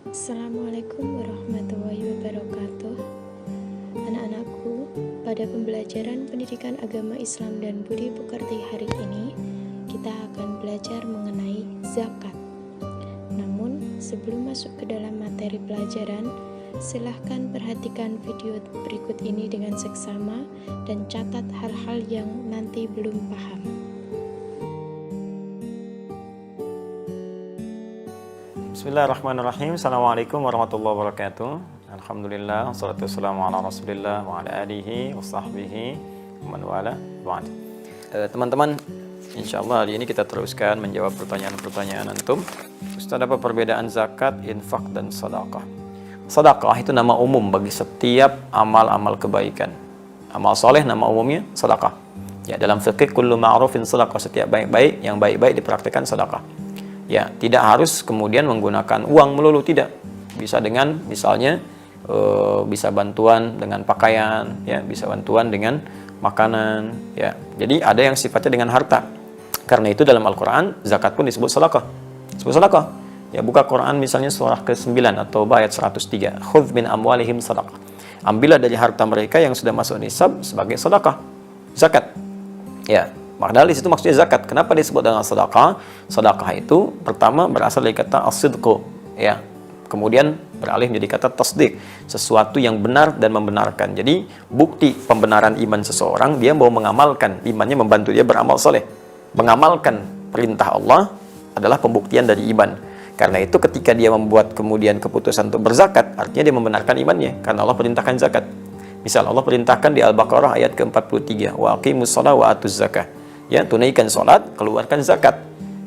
Assalamualaikum warahmatullahi wabarakatuh. Anak-anakku, pada pembelajaran pendidikan agama Islam dan budi pekerti hari ini, kita akan belajar mengenai zakat. Namun, sebelum masuk ke dalam materi pelajaran, silahkan perhatikan video berikut ini dengan seksama dan catat hal-hal yang nanti belum paham. Bismillahirrahmanirrahim. Assalamualaikum warahmatullahi wabarakatuh. Alhamdulillah, wassalatu wassalamu ala rasulillah wa ala alihi wa sahbihi wa man wala ba'd. Teman-teman, insyaallah hari ini kita teruskan menjawab pertanyaan-pertanyaan antum. Ustaz, apa perbedaan zakat, infak, dan sedekah? Sedekah itu nama umum bagi setiap amal-amal kebaikan. Amal soleh nama umumnya sedekah. Ya, dalam fikih kullu ma'rufin sedekah, setiap baik-baik yang baik-baik dipraktikkan sedekah. Ya, tidak harus kemudian menggunakan uang melulu, tidak. Bisa dengan misalnya bisa bantuan dengan pakaian, ya, bisa bantuan dengan makanan, ya. Jadi ada yang sifatnya dengan harta. Karena itu dalam Al-Qur'an zakat pun disebut sedekah. Disebut sedekah. Ya, buka Quran misalnya surah ke-9 atau ayat 103. Khudz min amwalihim sedekah. Ambillah dari harta mereka yang sudah masuk nisab sebagai sedekah. Zakat. Ya. Padahal di situ maksudnya zakat. Kenapa disebut dengan sedekah? Sedekah itu pertama berasal dari kata as-sidqu, ya. Kemudian beralih menjadi kata tasdik, sesuatu yang benar dan membenarkan. Jadi bukti pembenaran iman seseorang, dia mau mengamalkan imannya, membantu dia beramal soleh. Mengamalkan perintah Allah adalah pembuktian dari iman. Karena itu ketika dia membuat kemudian keputusan untuk berzakat, artinya dia membenarkan imannya, karena Allah perintahkan zakat. Misal Allah perintahkan di Al-Baqarah ayat ke-43, wa aqimus shalah wa atuz zakah. Ya, tunaikan salat, keluarkan zakat.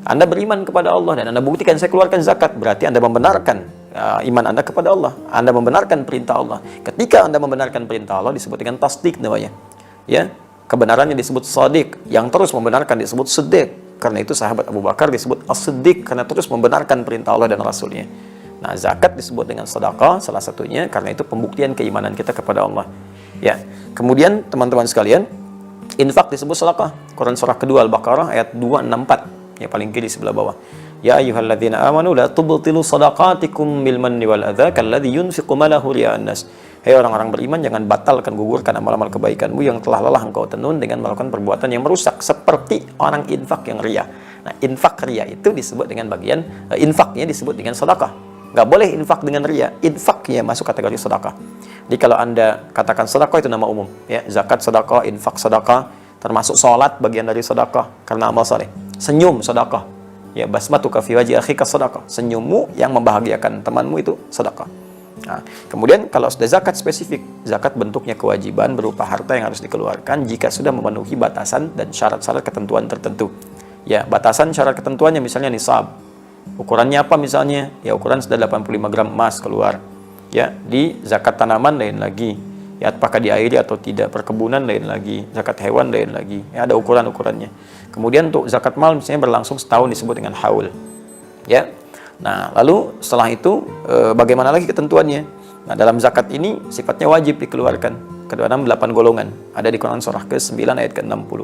Anda beriman kepada Allah dan Anda buktikan saya keluarkan zakat, berarti Anda membenarkan iman Anda kepada Allah. Anda membenarkan perintah Allah. Ketika Anda membenarkan perintah Allah disebut dengan tasdik namanya. Ya, kebenarannya disebut shadiq, yang terus membenarkan disebut siddiq. Karena itu sahabat Abu Bakar disebut as-siddiq, karena terus membenarkan perintah Allah dan Rasulnya. Nah, zakat disebut dengan sedekah salah satunya karena itu pembuktian keimanan kita kepada Allah. Ya, kemudian teman-teman sekalian, infak disebut sedekah. Quran surah kedua Al-Baqarah ayat 264, ya, paling kiri sebelah bawah. Ya ayyuhalladzina amanu la tubtilu shadaqatikum bil manni wal adza kalladzi yunfiqu malahu ria'an nas. Hei orang-orang beriman, jangan batalkan, gugurkan amal-amal kebaikanmu yang telah lelah engkau tenun dengan melakukan perbuatan yang merusak, seperti orang infak yang riya. Nah, infak riya itu disebut dengan bagian infaknya disebut dengan sedekah. Nggak boleh infak dengan riya, infaknya masuk kategori sedekah. Jadi kalau Anda katakan sedekah itu nama umum, ya, zakat sedekah, infak sedekah, termasuk sholat bagian dari sedekah karena amal saleh. Senyum sedekah, ya, basmatuka fi wajhi akhika sedekah, senyummu yang membahagiakan temanmu itu sedekah. Nah, kemudian kalau sudah zakat spesifik, zakat bentuknya kewajiban berupa harta yang harus dikeluarkan jika sudah memenuhi batasan dan syarat-syarat ketentuan tertentu. Ya, batasan syarat ketentuannya misalnya nisab. Ukurannya apa misalnya? Ya, ukuran sudah 85 gram emas keluar. Ya, di zakat tanaman lain lagi. Ya, apakah diairi atau tidak, perkebunan lain lagi, zakat hewan lain lagi. Ya, ada ukuran-ukurannya. Kemudian untuk zakat mal misalnya berlangsung setahun disebut dengan haul. Ya. Nah, lalu setelah itu bagaimana lagi ketentuannya? Nah, dalam zakat ini sifatnya wajib dikeluarkan. Kedua 8 golongan. Ada di Quran surah ke-9 ayat ke-60.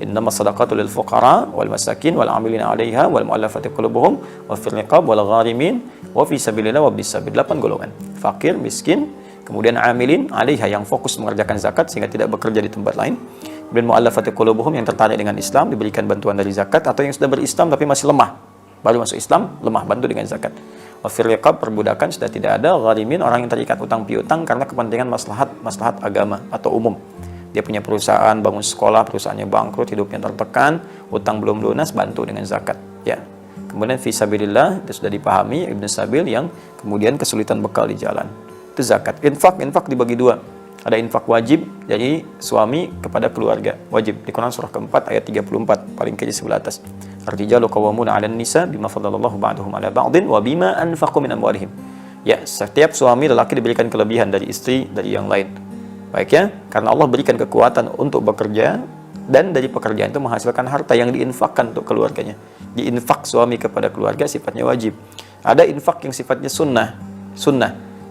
Innamas shadaqatu lil fuqara wal masakin wal 'amilina 'alaiha wal mu'allafati qulubuhum wa fil riqab wal gharimin wa fi sabilillah wa bis sabil. 8 golongan. Fakir, miskin, kemudian 'amilin 'alaiha yang fokus mengerjakan zakat sehingga tidak bekerja di tempat lain. Kemudian mu'allafati qulubuhum yang tertarik dengan Islam, diberikan bantuan dari zakat, atau yang sudah berislam tapi masih lemah. Baru masuk Islam, lemah, bantu dengan zakat. Wafir riqab, perbudakan sudah tidak ada. Gharimin, orang yang terikat utang piutang karena kepentingan maslahat agama atau umum. Dia punya perusahaan, bangun sekolah, perusahaannya bangkrut, hidupnya tertekan, utang belum lunas, bantu dengan zakat. Ya. Kemudian fisabilillah, itu sudah dipahami, Ibn Sabil yang kemudian kesulitan bekal di jalan. Itu zakat. Infak dibagi dua. Ada infak wajib dari suami kepada keluarga, wajib di Quran surah keempat ayat 34, paling kiri sebelah atas. Ar-rijalu qawwamuna 'alan nisa bima faddalallahu ba'dahum 'ala ba'din wa bima anfaqu min amwalihim. Ya, setiap suami lelaki diberikan kelebihan dari istri dari yang lain. Baik, ya, karena Allah berikan kekuatan untuk bekerja dan dari pekerjaan itu menghasilkan harta yang diinfakkan untuk keluarganya. Diinfak suami kepada keluarga sifatnya wajib. Ada infak yang sifatnya sunnah.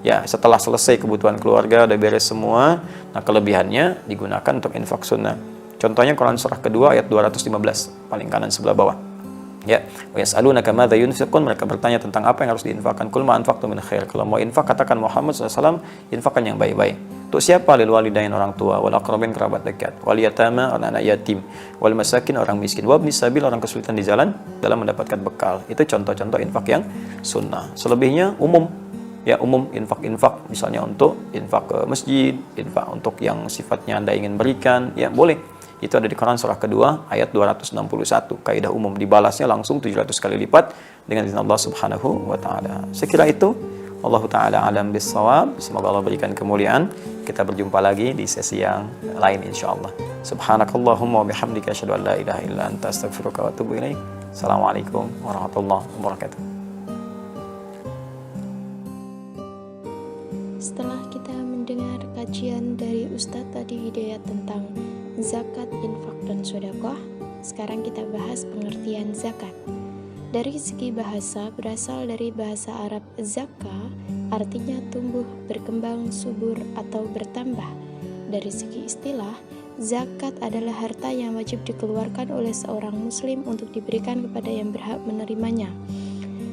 Ya, setelah selesai kebutuhan keluarga, udah beres semua, nah kelebihannya digunakan untuk infak sunnah. Contohnya Quran surah kedua ayat 215, paling kanan sebelah bawah. Ya, wa yas'alunaka madza yunfiqun, mereka bertanya tentang apa yang harus diinfakkan. Qul ma anfaqtum min khair. Kalau mau infak katakan Muhammad SAW, infakkan yang baik-baik. Untuk siapa? Lil walidain, orang tua, wal aqrabin, kerabat dekat, wal yatama, anak-anak yatim, wal masakin, orang miskin, wabnis sabil, orang kesulitan di jalan dalam mendapatkan bekal. Itu contoh-contoh infak yang sunnah. Selebihnya umum. Ya, umum infak-infak, misalnya untuk infak ke masjid, infak untuk yang sifatnya Anda ingin berikan, ya boleh. Itu ada di Quran surah kedua ayat 261. Kaidah umum, dibalasnya langsung 700 kali lipat dengan izin Allah Subhanahu wa taala. Saya kira itu. Allah taala alam bissawab. Semoga Allah berikan kemuliaan. Kita berjumpa lagi di sesi yang lain insyaallah. Subhanakallahumma wa bihamdika asyhadu an la ilaha illa anta astaghfiruka wa atubu ilaik. Assalamualaikum warahmatullahi wabarakatuh. Setelah kita mendengar kajian dari Ustadz tadi Hidayat tentang zakat, infak, dan sedekah, sekarang kita bahas pengertian zakat. Dari segi bahasa, berasal dari bahasa Arab zakah, artinya tumbuh, berkembang, subur, atau bertambah. Dari segi istilah, zakat adalah harta yang wajib dikeluarkan oleh seorang muslim untuk diberikan kepada yang berhak menerimanya.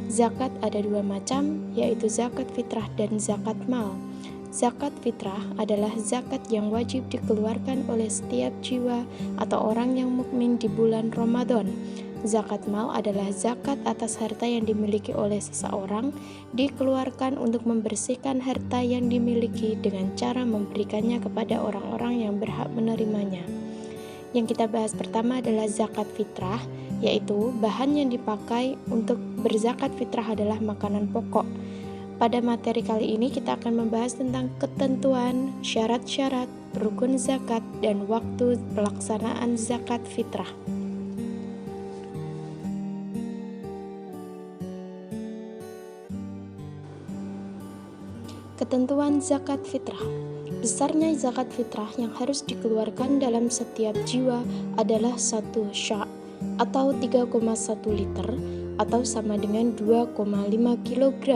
Zakat ada dua macam, yaitu zakat fitrah dan zakat mal. Zakat fitrah adalah zakat yang wajib dikeluarkan oleh setiap jiwa atau orang yang mukmin di bulan Ramadan. Zakat mal adalah zakat atas harta yang dimiliki oleh seseorang, dikeluarkan untuk membersihkan harta yang dimiliki dengan cara memberikannya kepada orang-orang yang berhak menerimanya. Yang kita bahas pertama adalah zakat fitrah, yaitu bahan yang dipakai untuk berzakat fitrah adalah makanan pokok. Pada materi kali ini kita akan membahas tentang ketentuan, syarat-syarat, rukun zakat, dan waktu pelaksanaan zakat fitrah. Ketentuan zakat fitrah. Besarnya zakat fitrah yang harus dikeluarkan dalam setiap jiwa adalah 1 sya' atau 3,1 liter atau sama dengan 2,5 kg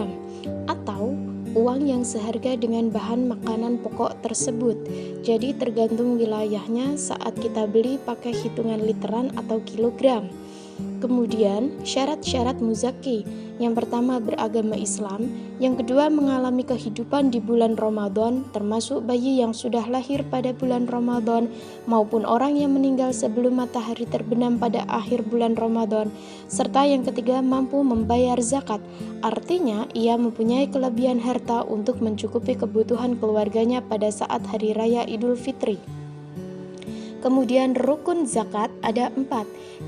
atau uang yang seharga dengan bahan makanan pokok tersebut. Jadi tergantung wilayahnya saat kita beli pakai hitungan literan atau kilogram. Kemudian syarat-syarat muzaki. Yang pertama beragama Islam, yang kedua mengalami kehidupan di bulan Ramadan, termasuk bayi yang sudah lahir pada bulan Ramadan maupun orang yang meninggal sebelum matahari terbenam pada akhir bulan Ramadan, serta yang ketiga mampu membayar zakat. Artinya ia mempunyai kelebihan harta untuk mencukupi kebutuhan keluarganya pada saat hari raya Idul Fitri. Kemudian rukun zakat ada 4.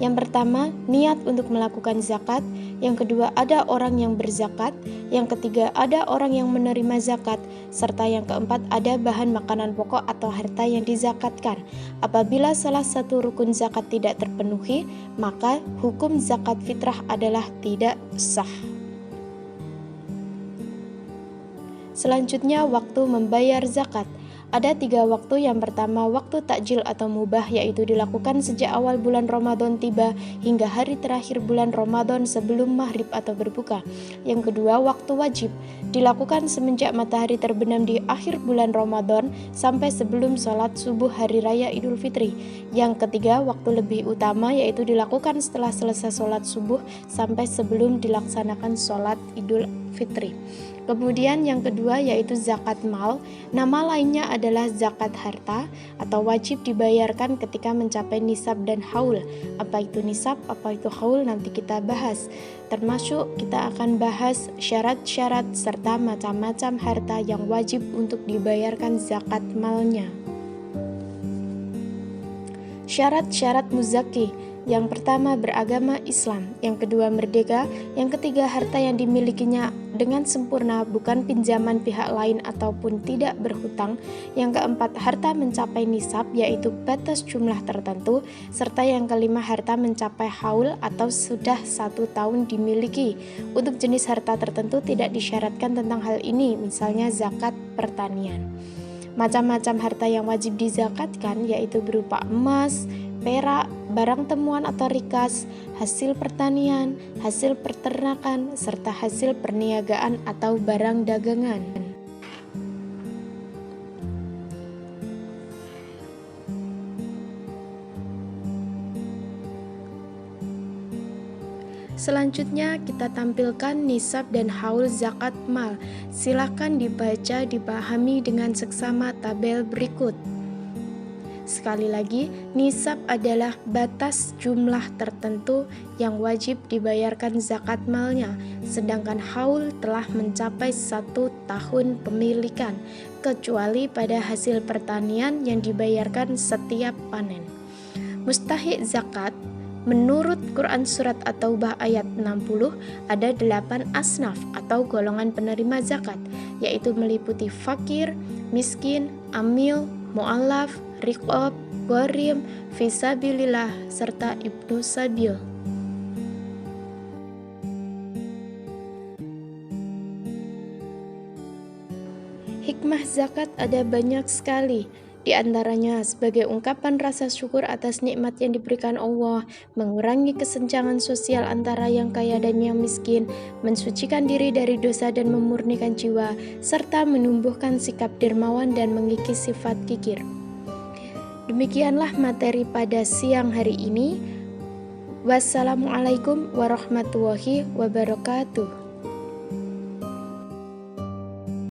Yang pertama, niat untuk melakukan zakat. Yang kedua, ada orang yang berzakat. Yang ketiga, ada orang yang menerima zakat. Serta yang keempat, ada bahan makanan pokok atau harta yang dizakatkan. Apabila salah satu rukun zakat tidak terpenuhi, maka hukum zakat fitrah adalah tidak sah. Selanjutnya, waktu membayar zakat. Ada 3 waktu. Yang pertama, waktu takjil atau mubah, yaitu dilakukan sejak awal bulan Ramadan tiba hingga hari terakhir bulan Ramadan sebelum maghrib atau berbuka. Yang kedua, waktu wajib, dilakukan semenjak matahari terbenam di akhir bulan Ramadan sampai sebelum sholat subuh hari raya Idul Fitri. Yang ketiga, waktu lebih utama, yaitu dilakukan setelah selesai sholat subuh sampai sebelum dilaksanakan sholat Idul Fitri. Kemudian yang kedua yaitu zakat mal. Nama lainnya adalah zakat harta atau wajib dibayarkan ketika mencapai nisab dan haul. Apa itu nisab, apa itu haul, nanti kita bahas. Termasuk kita akan bahas syarat-syarat serta macam-macam harta yang wajib untuk dibayarkan zakat malnya. Syarat-syarat muzaki. Yang pertama beragama Islam, yang kedua merdeka, yang ketiga harta yang dimilikinya dengan sempurna bukan pinjaman pihak lain ataupun tidak berhutang, yang keempat harta mencapai nisab yaitu batas jumlah tertentu, serta yang kelima harta mencapai haul atau sudah 1 tahun dimiliki. Untuk jenis harta tertentu tidak disyaratkan tentang hal ini, misalnya zakat pertanian. Macam-macam harta yang wajib dizakatkan yaitu berupa emas, perak, barang temuan atau rikas, hasil pertanian, hasil peternakan, serta hasil perniagaan atau barang dagangan. selanjutnya kita tampilkan nisab dan haul zakat mal. Silakan dibaca, dipahami dengan seksama tabel berikut. Sekali lagi, nisab adalah batas jumlah tertentu yang wajib dibayarkan zakat malnya, sedangkan haul telah mencapai 1 tahun pemilikan, kecuali pada hasil pertanian yang dibayarkan setiap panen. Mustahik zakat menurut Quran Surat At-Taubah ayat 60 ada 8 asnaf atau golongan penerima zakat, yaitu meliputi fakir, miskin, amil, mu'allaf, riqab, gharim, fisabilillah, serta ibnu sabil. Hikmah zakat ada banyak sekali. Di antaranya sebagai ungkapan rasa syukur atas nikmat yang diberikan Allah, mengurangi kesenjangan sosial antara yang kaya dan yang miskin, mensucikan diri dari dosa dan memurnikan jiwa, serta menumbuhkan sikap dermawan dan mengikis sifat kikir. Demikianlah materi pada siang hari ini. Wassalamualaikum warahmatullahi wabarakatuh.